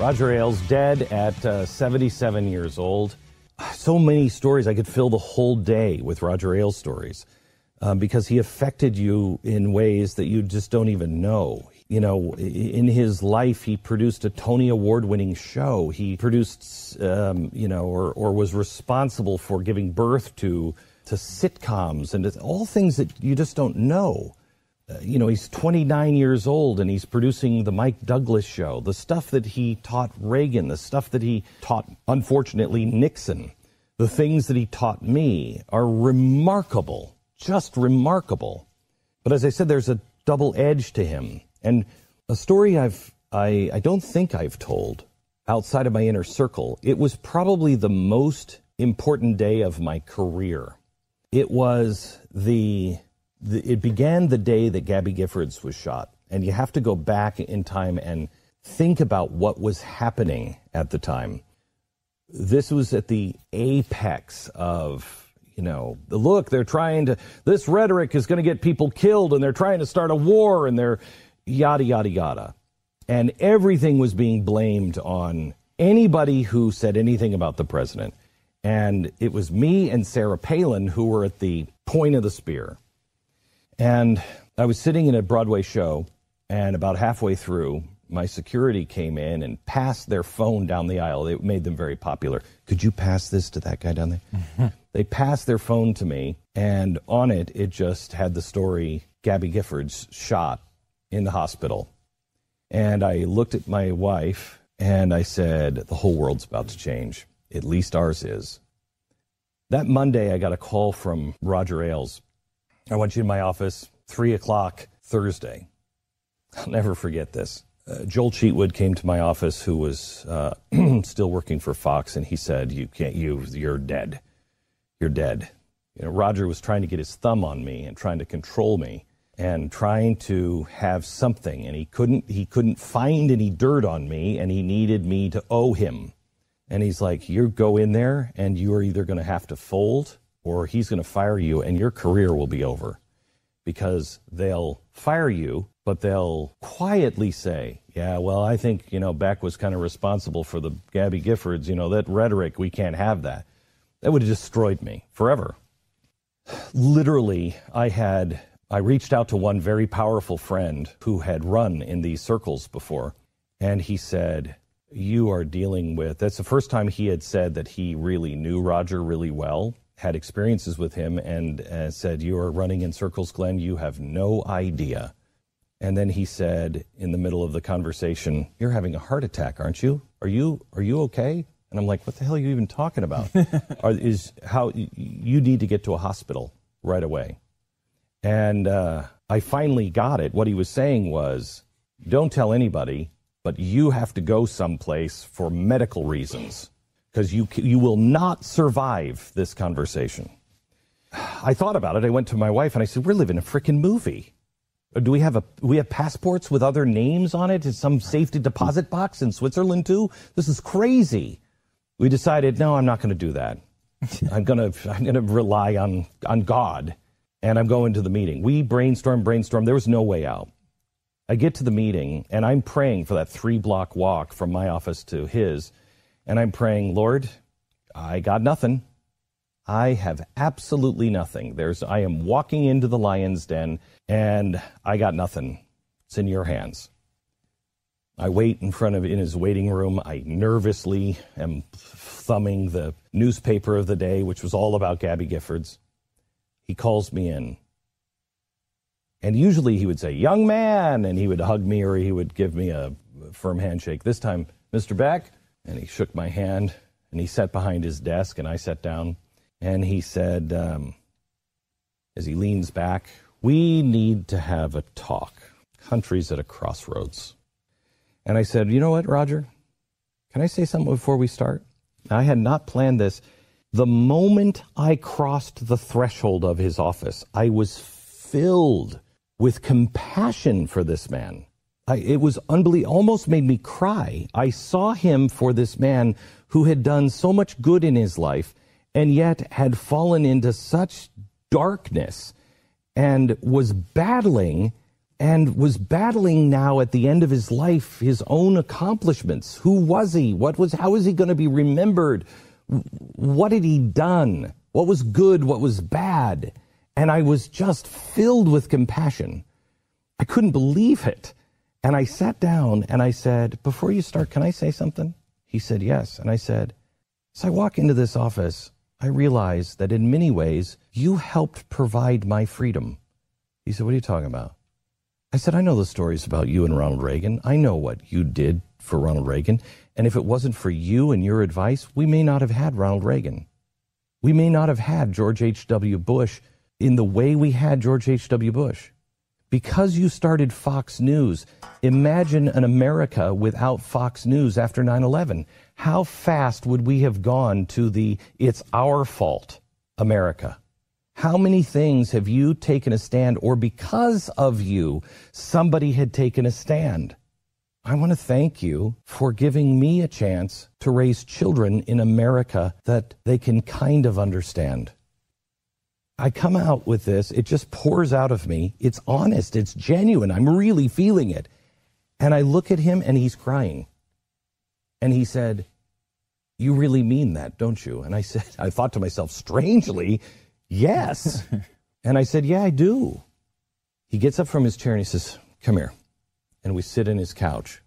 Roger Ailes dead at 77 years old. So many stories. I could fill the whole day with Roger Ailes stories because he affected you in ways that you just don't even know. You know, in his life, he produced a Tony Award-winning show. He produced, or was responsible for giving birth to sitcoms and all things that you just don't know. He's 29 years old and he's producing the Mike Douglas show, the stuff that he taught Reagan, the stuff that he taught, unfortunately, Nixon. The things that he taught me are remarkable, just remarkable. But as I said, there's a double edge to him. And a story I don't think I've told outside of my inner circle. It was probably the most important day of my career. It was it began the day that Gabby Giffords was shot. And you have to go back in time and think about what was happening at the time. This was at the apex of, look, this rhetoric is going to get people killed and they're trying to start a war and they're yada, yada, yada. And everything was being blamed on anybody who said anything about the president. And it was me and Sarah Palin who were at the point of the spear. And I was sitting in a Broadway show, and about halfway through, my security came in and passed their phone down the aisle. It made them very popular. Could you pass this to that guy down there? Mm-hmm. They passed their phone to me, and on it just had the story, Gabby Giffords shot in the hospital. And I looked at my wife, and I said, the whole world's about to change. At least ours is. That Monday, I got a call from Roger Ailes. I want you in my office, 3 o'clock Thursday. I'll never forget this. Joel Cheatwood came to my office, who was still working for Fox, and he said, you're dead. You're dead. Roger was trying to get his thumb on me and trying to control me and trying to have something, and he couldn't find any dirt on me, and he needed me to owe him. And he's like, you go in there, and you are either going to have to fold, or he's going to fire you, and your career will be over. Because they'll fire you, but they'll quietly say, yeah, well, I think, Beck was kind of responsible for the Gabby Giffords, that rhetoric, we can't have that. That would have destroyed me forever. Literally, I reached out to one very powerful friend who had run in these circles before, and he said, you are dealing with, that's the first time he had said that he really knew Roger really well, had experiences with him, and said, you are running in circles, Glenn, you have no idea. And then he said, in the middle of the conversation, you're having a heart attack, aren't you? Are you okay? And I'm like, what the hell are you even talking about? You need to get to a hospital right away. And I finally got it. What he was saying was, don't tell anybody, but you have to go someplace for medical reasons, because you will not survive this conversation. I thought about it. I went to my wife and I said, we're living a freaking movie. Do we have passports with other names on it? Is some safety deposit box in Switzerland too? This is crazy. We decided, no, I'm not going to do that. I'm going to rely on God, and I'm going to the meeting. We brainstorm. There was no way out. I get to the meeting, and I'm praying for that 3-block walk from my office to his, and I'm praying, Lord, I got nothing. I have absolutely nothing. I am walking into the lion's den, and I got nothing. It's in your hands. I wait in his waiting room. I nervously am thumbing the newspaper of the day, which was all about Gabby Giffords. He calls me in. And usually he would say, young man, and he would hug me or he would give me a firm handshake. This time, Mr. Beck, and he shook my hand, and he sat behind his desk, and I sat down. And he said, as he leans back, we need to have a talk. Country's at a crossroads. And I said, you know what, Roger? Can I say something before we start? I had not planned this. The moment I crossed the threshold of his office, I was filled with compassion for this man. It was unbelievable. Almost made me cry. I saw him for this man who had done so much good in his life and yet had fallen into such darkness and was battling and was battling now at the end of his life, his own accomplishments. Who was he? How was he going to be remembered? What had he done? What was good? What was bad? And I was just filled with compassion. I couldn't believe it. And I sat down and I said, before you start, can I say something? He said, yes. And I said, as I walk into this office, I realize that in many ways, you helped provide my freedom. He said, what are you talking about? I said, I know the stories about you and Ronald Reagan. I know what you did for Ronald Reagan. And if it wasn't for you and your advice, we may not have had Ronald Reagan. We may not have had George H.W. Bush in the way we had George H.W. Bush. Because you started Fox News, imagine an America without Fox News after 9/11. How fast would we have gone to the "it's our fault" America? How many things have you taken a stand, or because of you, somebody had taken a stand? I want to thank you for giving me a chance to raise children in America that they can kind of understand. I come out with this, it just pours out of me. It's honest, it's genuine, I'm really feeling it. And I look at him and he's crying. And he said, you really mean that, don't you? And I said, I thought to myself, strangely, yes. And I said, yeah, I do. He gets up from his chair and he says, come here. And we sit in his couch.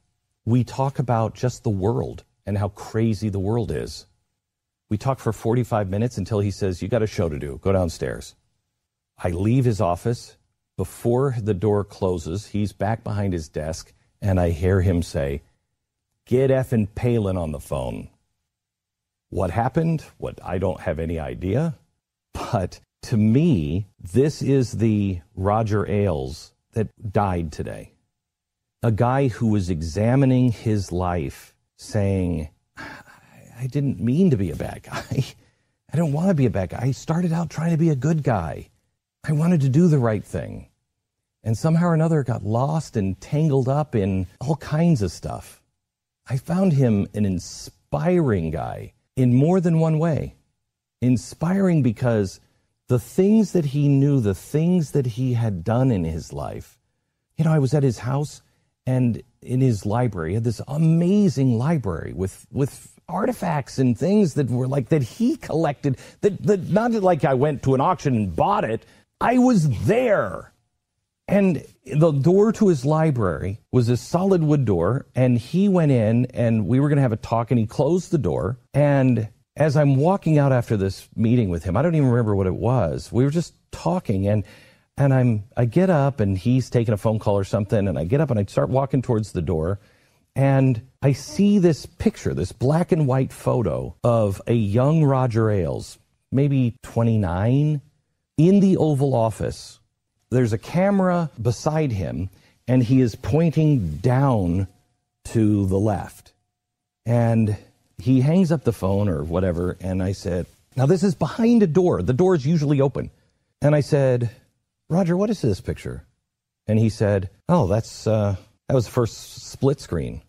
We talk about just the world and how crazy the world is. We talk for 45 minutes until he says, you got a show to do. Go downstairs. I leave his office. Before the door closes, he's back behind his desk, and I hear him say, get effing Palin on the phone. What happened? I don't have any idea. But to me, this is the Roger Ailes that died today. A guy who was examining his life, saying, I didn't mean to be a bad guy. I don't want to be a bad guy. I started out trying to be a good guy. I wanted to do the right thing. And somehow or another got lost and tangled up in all kinds of stuff. I found him an inspiring guy in more than one way. Inspiring because the things that he knew, the things that he had done in his life. You know, I was at his house, and in his library, he had this amazing library with artifacts and things that were like that he collected, that not like I went to an auction and bought it. I was there. And the door to his library was a solid wood door, and he went in and we were going to have a talk, and he closed the door. And as I'm walking out after this meeting with him, I don't even remember what it was. We were just talking, and I get up, and he's taking a phone call or something, and I get up and I start walking towards the door, and I see this picture, this black and white photo of a young Roger Ailes, maybe 29, in the Oval Office. There's a camera beside him, and he is pointing down to the left. And he hangs up the phone or whatever, and I said, now this is behind a door. The door is usually open. And I said, Roger, what is this picture? And he said, oh, that was the first split screen.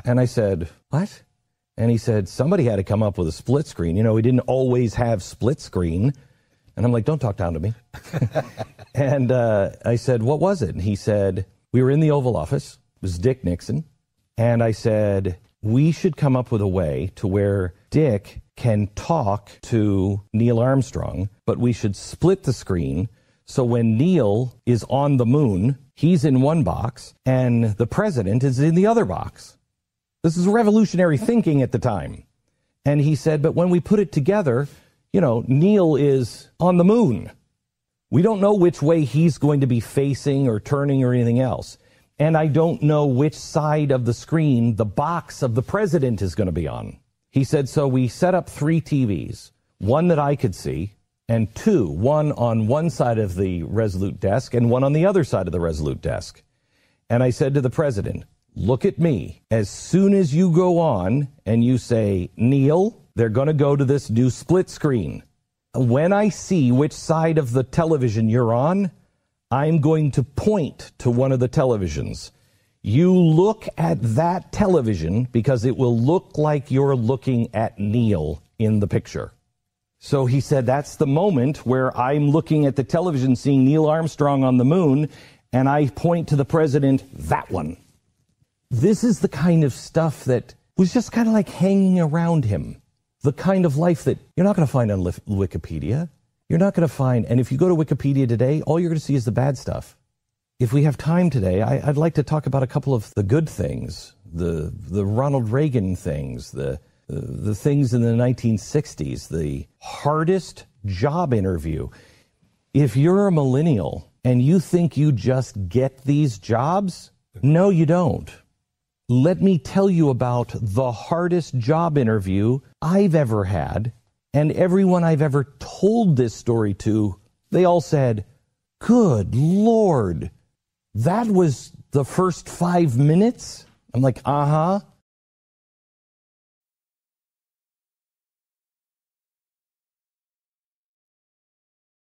And I said, what? And he said, somebody had to come up with a split screen. You know, we didn't always have split screen. And I'm like, don't talk down to me. And I said, what was it? And he said, we were in the Oval Office. It was Dick Nixon. And I said, we should come up with a way to where Dick can talk to Neil Armstrong, but we should split the screen so when Neil is on the moon, he's in one box and the president is in the other box. This is revolutionary thinking at the time. And he said, but when we put it together, you know, Neil is on the moon. We don't know which way he's going to be facing or turning or anything else. And I don't know which side of the screen the box of the president is going to be on. He said, so we set up 3 TVs, one that I could see, and 2, one on one side of the Resolute desk and one on the other side of the Resolute desk. And I said to the president, look at me. As soon as you go on and you say, Neil, they're going to go to this new split screen. When I see which side of the television you're on, I'm going to point to one of the televisions. You look at that television because it will look like you're looking at Neil in the picture. So he said, that's the moment where I'm looking at the television, seeing Neil Armstrong on the moon, and I point to the president, that one. This is the kind of stuff that was just kind of like hanging around him. The kind of life that you're not going to find on Wikipedia. You're not going to find, and if you go to Wikipedia today, all you're going to see is the bad stuff. If we have time today, I'd like to talk about a couple of the good things, the Ronald Reagan things, the things in the 1960s, the hardest job interview. If you're a millennial and you think you just get these jobs, no, you don't. Let me tell you about the hardest job interview I've ever had, and everyone I've ever told this story to, they all said, good Lord, that was the first 5 minutes? I'm like, uh-huh.